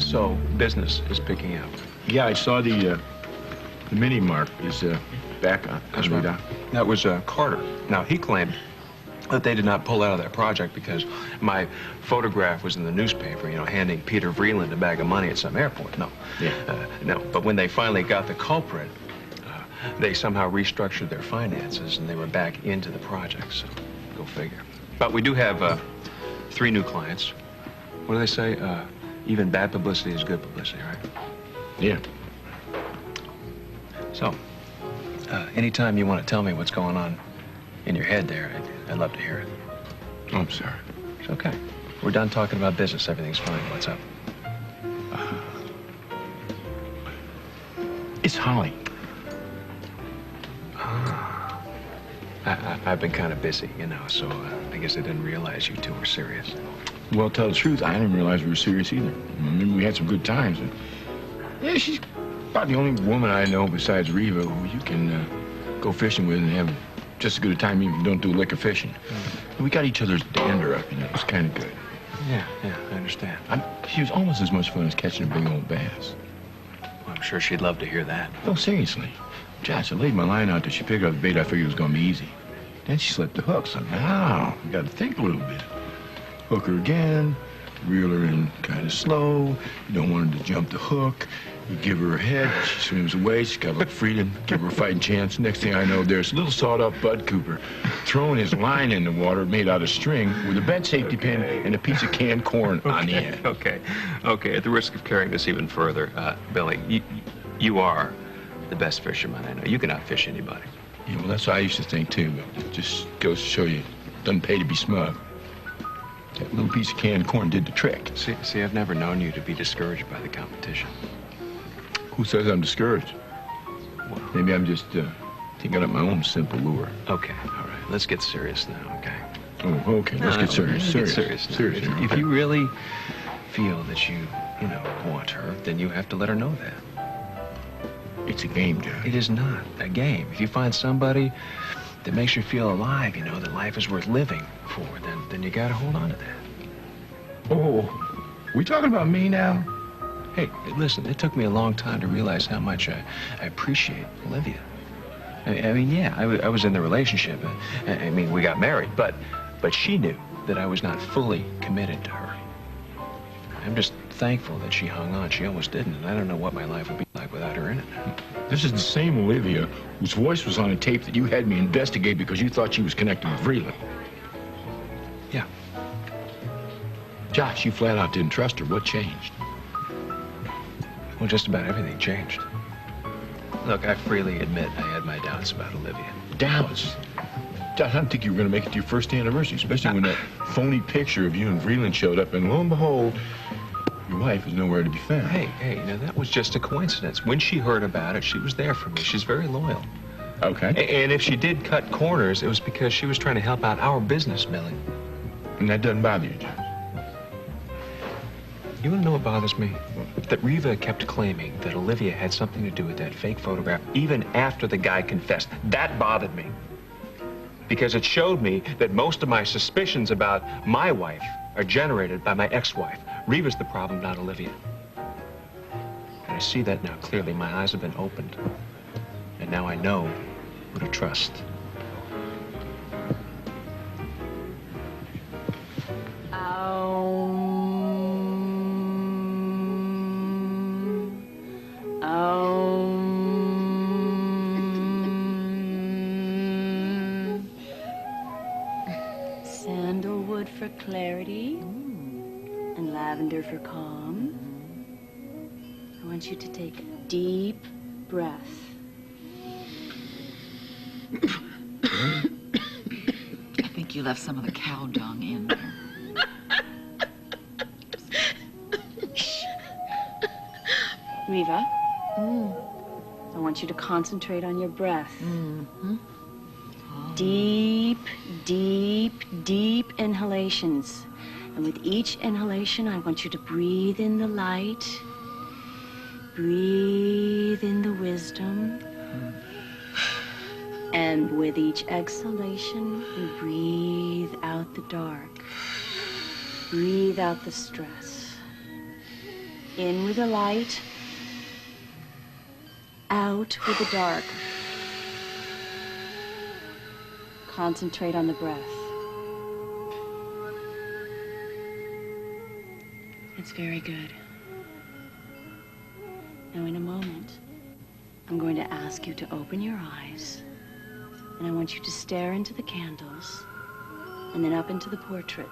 So, business is picking up. Yeah, I saw the mini mark is back on. That's right. That was Carter. Now, he claimed that they did not pull out of that project because my photograph was in the newspaper, you know, handing Peter Vreeland a bag of money at some airport. No. Yeah. No, but when they finally got the culprit, they somehow restructured their finances and they were back into the project, so go figure. But we do have 3 new clients. What do they say? Even bad publicity is good publicity, right? Yeah. So, anytime you want to tell me what's going on in your head there, I'd love to hear it. Oh, I'm sorry. It's okay. We're done talking about business. Everything's fine. What's up? It's Holly. I've been kind of busy, you know, so I guess I didn't realize you two were serious. Well, tell the truth, I didn't realize we were serious either. I mean, we had some good times. And yeah, she's about the only woman I know besides Reva who you can go fishing with and have just as good a time even if you don't do liquor fishing. And we got each other's dander up, you know, it was kind of good. Yeah, I understand. She was almost as much fun as catching a big old bass. Well, I'm sure she'd love to hear that. No, seriously. Josh, I laid my line out there. She picked up the bait I figured was going to be easy. Then she slipped the hook, so now you got to think a little bit. Hook her again, reel her in kind of slow. You don't want her to jump the hook. You give her a head, she swims away. She's got a little freedom, give her a fighting chance. Next thing I know, there's a little sawed-off Bud Cooper throwing his line in the water made out of string with a bent safety pin and a piece of canned corn on the end. Okay. At the risk of carrying this even further, Billy, you are the best fisherman I know. You can outfish anybody. Yeah, well, that's what I used to think, too, but it just goes to show you, it doesn't pay to be smug. That little piece of canned corn did the trick. See, I've never known you to be discouraged by the competition. Who says I'm discouraged? Well, maybe I'm just thinking up my own simple lure. Okay, all right. Let's get serious now, okay? Oh, okay. Let's get serious. Serious. If you really feel that you want her, then you have to let her know that. It's a game, Josh. It is not a game. If you find somebody that makes you feel alive, you know, that life is worth living for, then you gotta hold on to that. Oh, we talking about me now? Hey, listen, it took me a long time to realize how much I appreciate Olivia. I mean, yeah, I was in the relationship. I mean, we got married, but she knew that I was not fully committed to her. I'm just thankful that she hung on. She almost didn't, and I don't know what my life would be like without her in it. This is the same Olivia whose voice was on a tape that you had me investigate because you thought she was connected with Vreeland. Yeah. Josh, you flat out didn't trust her. What changed? Well, just about everything changed. Look, I freely admit I had my doubts about Olivia. Doubts? Josh, I didn't think you were going to make it to your first anniversary, especially when that phony picture of you and Vreeland showed up, and lo and behold, your wife is nowhere to be found. Hey, now that was just a coincidence. When she heard about it, she was there for me. She's very loyal. Okay. And if she did cut corners, it was because she was trying to help out our business, Billy. And that doesn't bother you, Josh? You want to know what bothers me? That Reva kept claiming that Olivia had something to do with that fake photograph even after the guy confessed. That bothered me. Because it showed me that most of my suspicions about my wife are generated by my ex-wife. Reva's the problem, not Olivia. And I see that now clearly. My eyes have been opened. And now I know who to trust. Sandalwood for clarity and lavender for calm. I want you to take a deep breath. I think you left some of the cow dung in there. Reva, I want you to concentrate on your breath. Deep, deep, deep inhalations. And with each inhalation, I want you to breathe in the light, breathe in the wisdom. And with each exhalation, you breathe out the dark. Breathe out the stress. In with the light, out with the dark. Concentrate on the breath. It's very good. Now, in a moment, I'm going to ask you to open your eyes, and I want you to stare into the candles, and then up into the portrait,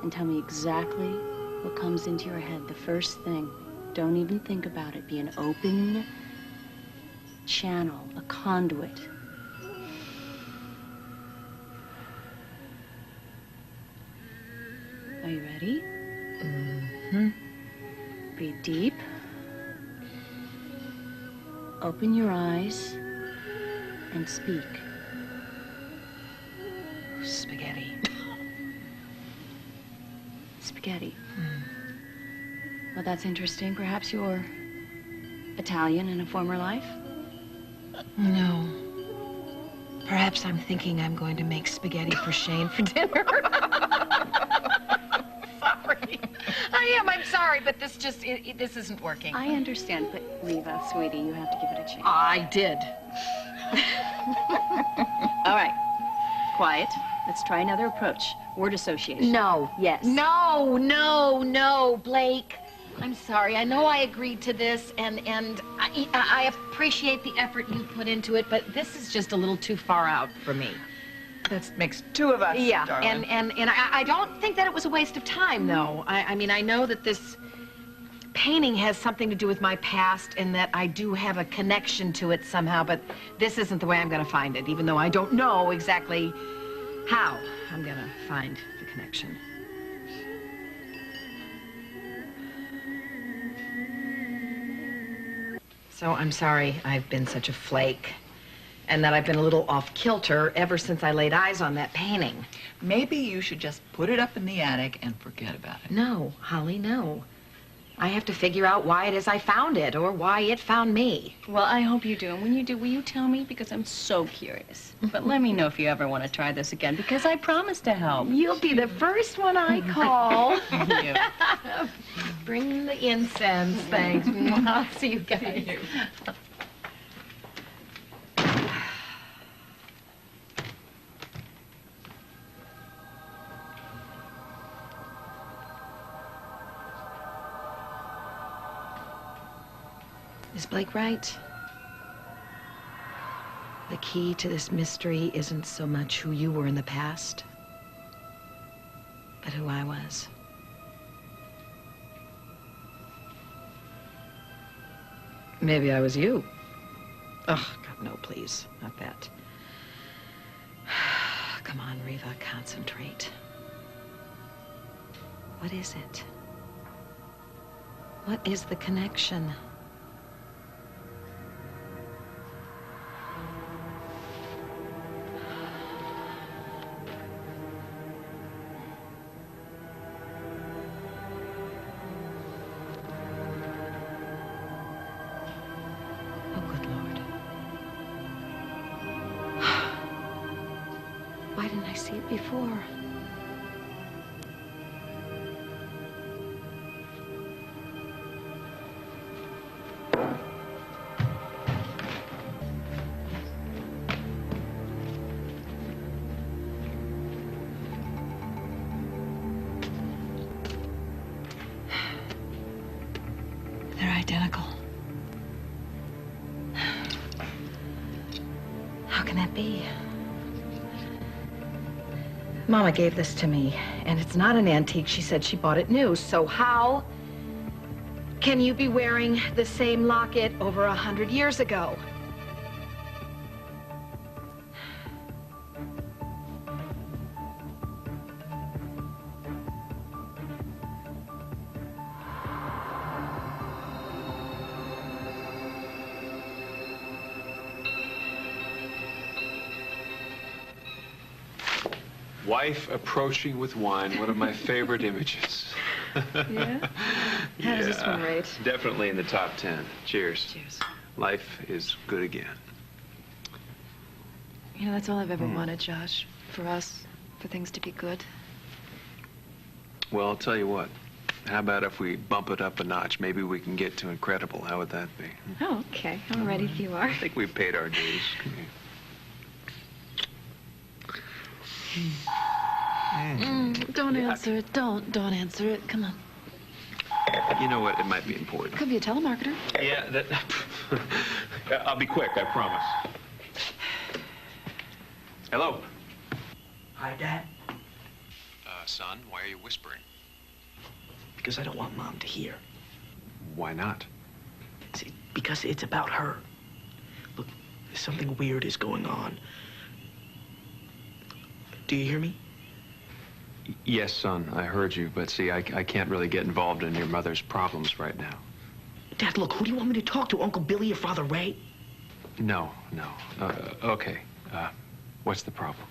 and tell me exactly what comes into your head. The first thing. Don't even think about it. Be an open channel, a conduit. Are you ready? Mm-hmm. Breathe deep. Open your eyes and speak. Spaghetti. Spaghetti. Well, that's interesting. Perhaps you're Italian in a former life? No. Perhaps I'm thinking I'm going to make spaghetti for Shayne for dinner. Sorry. I am. I'm sorry, but this just, this isn't working. I understand, but Reva, sweetie, you have to give it a chance. I did. All right. Quiet. Let's try another approach. Word association. No. Yes. No, Blake. I'm sorry. I know I agreed to this, and I appreciate the effort you put into it, but this is just a little too far out for me. That makes two of us, Yeah, darling. and I don't think that it was a waste of time, though. I mean, I know that this painting has something to do with my past and that I do have a connection to it somehow, but this isn't the way I'm going to find it, even though I don't know exactly how I'm going to find the connection. So I'm sorry I've been such a flake, and that I've been a little off kilter ever since I laid eyes on that painting. Maybe you should just put it up in the attic and forget about it. No, Holly, no. I have to figure out why it is I found it, or why it found me. Well, I hope you do. And when you do, will you tell me? Because I'm so curious. But let me know if you ever want to try this again, because I promise to help. You'll be the first one I call. You. Bring the incense, thanks. I'll see you guys. Is Blake right? The key to this mystery isn't so much who you were in the past, but who I was. Maybe I was you. Oh, God, no, please. Not that. Come on, Reva, concentrate. What is it? What is the connection? Why didn't I see it before? They're identical. How can that be? Mama gave this to me, and it's not an antique. She said she bought it new. So how can you be wearing the same locket over 100 years ago? Wife approaching with wine, one of my favorite images. Yeah? How does this one rate? Definitely in the top 10. Cheers. Cheers. Life is good again. You know, that's all I've ever wanted, Josh. For us, for things to be good. Well, I'll tell you what. How about if we bump it up a notch? Maybe we can get to incredible. How would that be? Oh, okay. I'm ready if you are. I think we've paid our dues. Don't answer it. Don't answer it. Come on. You know what? It might be important. Could be a telemarketer. Yeah, that... I'll be quick, I promise. Hello? Hi, Dad. Son, why are you whispering? Because I don't want Mom to hear. Why not? See, because it's about her. Look, something weird is going on. Do you hear me? Yes, son, I heard you, but see, I can't really get involved in your mother's problems right now. Dad, look, who do you want me to talk to? Uncle Billy or Father Ray? No. Okay. What's the problem?